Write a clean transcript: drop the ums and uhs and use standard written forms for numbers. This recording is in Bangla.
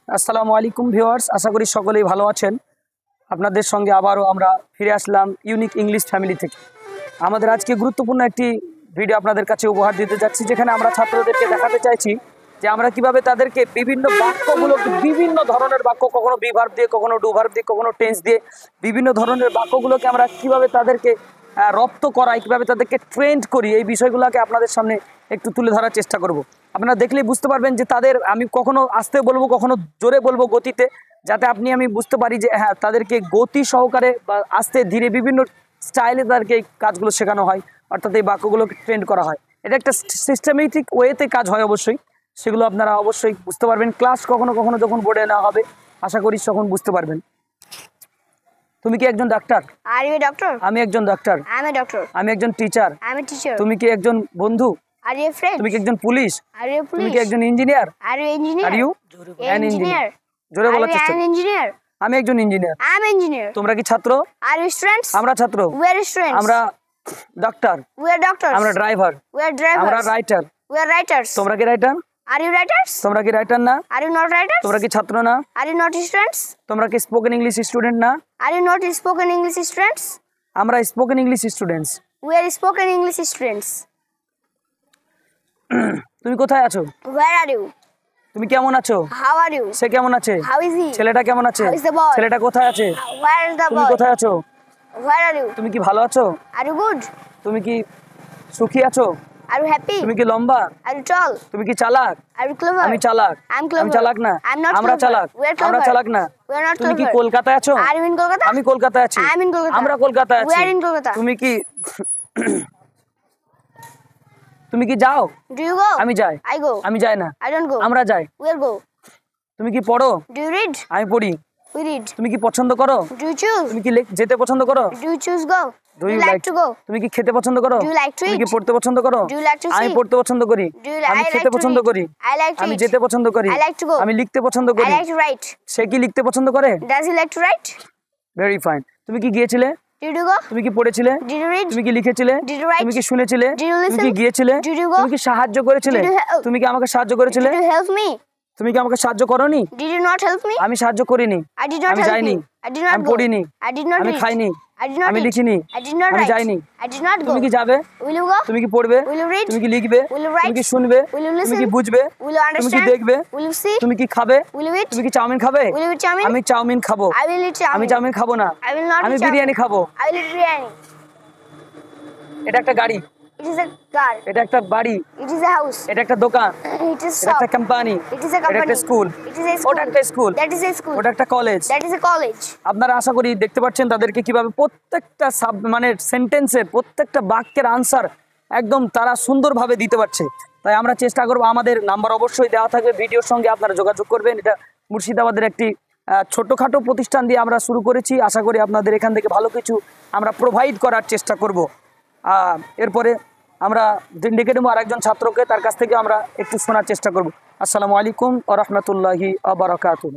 আসসালামু আলাইকুম ভিউয়ার্স, আশা করি সকলেই ভালো আছেন। আপনাদের সঙ্গে আবারও আমরা ফিরে আসলাম ইউনিক ইংলিশ ফ্যামিলি থেকে। আমাদের আজকে গুরুত্বপূর্ণ একটি ভিডিও আপনাদের কাছে উপহার দিতে যাচ্ছি, যেখানে আমরা ছাত্রদেরকে দেখাতে চাইছি যে আমরা কিভাবে তাদেরকে বিভিন্ন বাক্যগুলোকে, বিভিন্ন ধরনের বাক্য, কখনো বি ভার্ব দিয়ে, কখনো ডু ভার্ব দিয়ে, কখনো টেন্স দিয়ে, বিভিন্ন ধরনের বাক্যগুলোকে আমরা কিভাবে তাদেরকে রপ্ত করাই, কিভাবে তাদেরকে ট্রেন্ড করি, এই বিষয়গুলোকে আপনাদের সামনে একটু তুলে ধরার চেষ্টা করব। আপনারা দেখলেই বুঝতে পারবেন যে তাদের আমি কখনো আস্তে বলবো, কখনো জোরে বলবো গতিতে, যাতে আমি বুঝতে পারি যে হ্যাঁ, তাদেরকে গতি সহকারে বা আস্তে ধীরে বিভিন্ন স্টাইলে তাদেরকে এই কাজগুলো শেখানো হয়, অর্থাৎ এই বাক্যগুলোকে ট্রেন্ড করা হয়। এটা একটা সিস্টেমেটিক ওয়েতে কাজ হয় অবশ্যই, সেগুলো আপনারা অবশ্যই বুঝতে পারবেন। ক্লাস কখনো কখনো যখন বোর্ডে নেওয়া হবে, আশা করি তখন বুঝতে পারবেন। তুমি কি একজন ডাক্তার? Are you doctor? আমি একজন ডাক্তার। I am a doctor. আমি একজন teacher. I am a teacher. তুমি কি একজন বন্ধু? Are you friend? তুমি কি একজন পুলিশ? আর ইউ তুমি পুলিশ? কি একজন engineer? Are you engineer? Are you an engineer? জোরে বলার চেষ্টা অ্যান করো। ইঞ্জিনিয়ার? আমি একজন ইঞ্জিনিয়ার। I am engineer. তোমরা কি ছাত্র? Are you students? আমরা ছাত্র। We are students. আমরা ডাক্তার। We are doctors. আমরা ড্রাইভার। We are drivers. আমরা রাইটার। We are writers. তোমরা কি রাইটার? Are you writers? তোমরা কি রাইটার না? Are you not writers? তোমরা কি ছাত্র না? Are you not students? তোমরা কি স্পোকেন ইংলিশ স্টুডেন্ট না? Are you not spoken English students? আমরা spoken English students. We are spoken English students. তুমি কোথায় আছো? Where are you? তুমি কেমন আছো? How are you? সে কেমন আছে? How is he? ছেলেটা কেমন আছে? How is the boy? ছেলেটা কোথায় আছে? ওয়্যার ইজ দ্য তুমি বয়? কোথায় আছো? Where are you? তুমি কি ভালো আছো? Are you good? তুমি কি সুখী আছো? Are you happy? তুমি কি লম্বা? Are you tall? তুমি কি চালাক? Are you clever? আমি চালাক। I'm clever. আমি চালাক না। I'm not আমরা clever. চালাক। We are আমরা clever. চালাক না। We are not তুমি কি clever. কলকাতায় আছো? Are you in Kolkata? আমি কলকাতায় আছি। I am in Kolkata. আমরা কলকাতায় We আছি। are in Kolkata. তুমি কি তুমি কি যাও? Do you go? আমি যাই। I go. আমি যাই না। I don't go. আমরা যাই। We'll go. তুমি কি পড়ো? Do you read? আমি পড়ি। We read. তুমি কি পছন্দ করো? Do you choose? তুমি কি যেতে পছন্দ করো? Do you choose go? Do Do you you like to go? তুমি কি খেতে পছন্দ করো? Do you like to তুমি কি eat? পড়তে পছন্দ করো? Do you like to আমি see? পড়তে পছন্দ করি। Do you আমি I খেতে like to পছন্দ read? করি। I like to আমি eat. যেতে পছন্দ করি। I like to go. আমি লিখতে পছন্দ I করি। like to write. সে কি লিখতে পছন্দ করে? Does he like to write? Very fine. তুমি কি গিয়েছিলে? Did you go? তুমি কি পড়েছিলে? Did you read? তুমি কি লিখেছিলে? Did you write? তুমি কি শুনেছিলে? Did you তুমি কি listen? গিয়েছিলে? Did you go? তুমি কি সাহায্য করেছিলে? Did you help? তুমি কি আমাকে সাহায্য করেছিলে? Did you help me? তুমি কি আমাকে সাহায্য করোনি? Did you not help me? আমি সাহায্য করিনি। I did not আমি help যাইনি। you. I did not আমি go. পড়িনি। I did not আমি read. খাইনি। I did not আমি eat. লিখিনি। I did not আমি write. যাইনি। I did not go. তুমি কি যাবে? Will you go? তুমি কি পড়বে? Will you read? তুমি কি লিখবে? Will you write? তুমি কি শুনবে? Will you তুমি listen? কি বুঝবে? Will you তুমি কি understand? দেখবে? Will you see? তুমি কি খাবে? Will you eat? তুমি কি চাউমিন খাবে? Will you eat chowmein? আমি চাউমিন খাবো। I will eat chowmein. আমি চাউমিন খাবো না। I will not আমি eat chowmein. বিরিয়ানি খাবো। I will eat biryani. এটা একটা গাড়ি। It is a car. এটা একটা বাড়ি। It is a house. এটা একটা দোকান। It is এটা shop. একটা কোম্পানি। It is a এটা company. একটা school. It is a school. ওটা একটা school. That is a school. ওটা একটা college. That is a college. আপনারা আশা করি দেখতে পাচ্ছেন তাদেরকে কিভাবে প্রত্যেকটা মানে সেন্টেন্সের প্রত্যেকটা বাক্যের আনসার একদম তারা সুন্দরভাবে দিতে পারছে। তাই আমরা চেষ্টা করব, আমাদের নাম্বার অবশ্যই দেওয়া থাকবে, ভিডিওর সঙ্গে আপনারা যোগাযোগ করবেন। এটা মুর্শিদাবাদের একটি ছোটখাটো প্রতিষ্ঠান দিয়ে আমরা শুরু করেছি। আশা করি আপনাদের এখান থেকে ভালো কিছু আমরা প্রোভাইড করার চেষ্টা করব। এরপরে আমরা ডেকে নেবো আরেকজন ছাত্রকে, তার কাছ থেকে আমরা একটু শোনার চেষ্টা করব। আসসালামু আলাইকুম ওয়া রাহমাতুল্লাহি ওয়া বারাকাতুহু।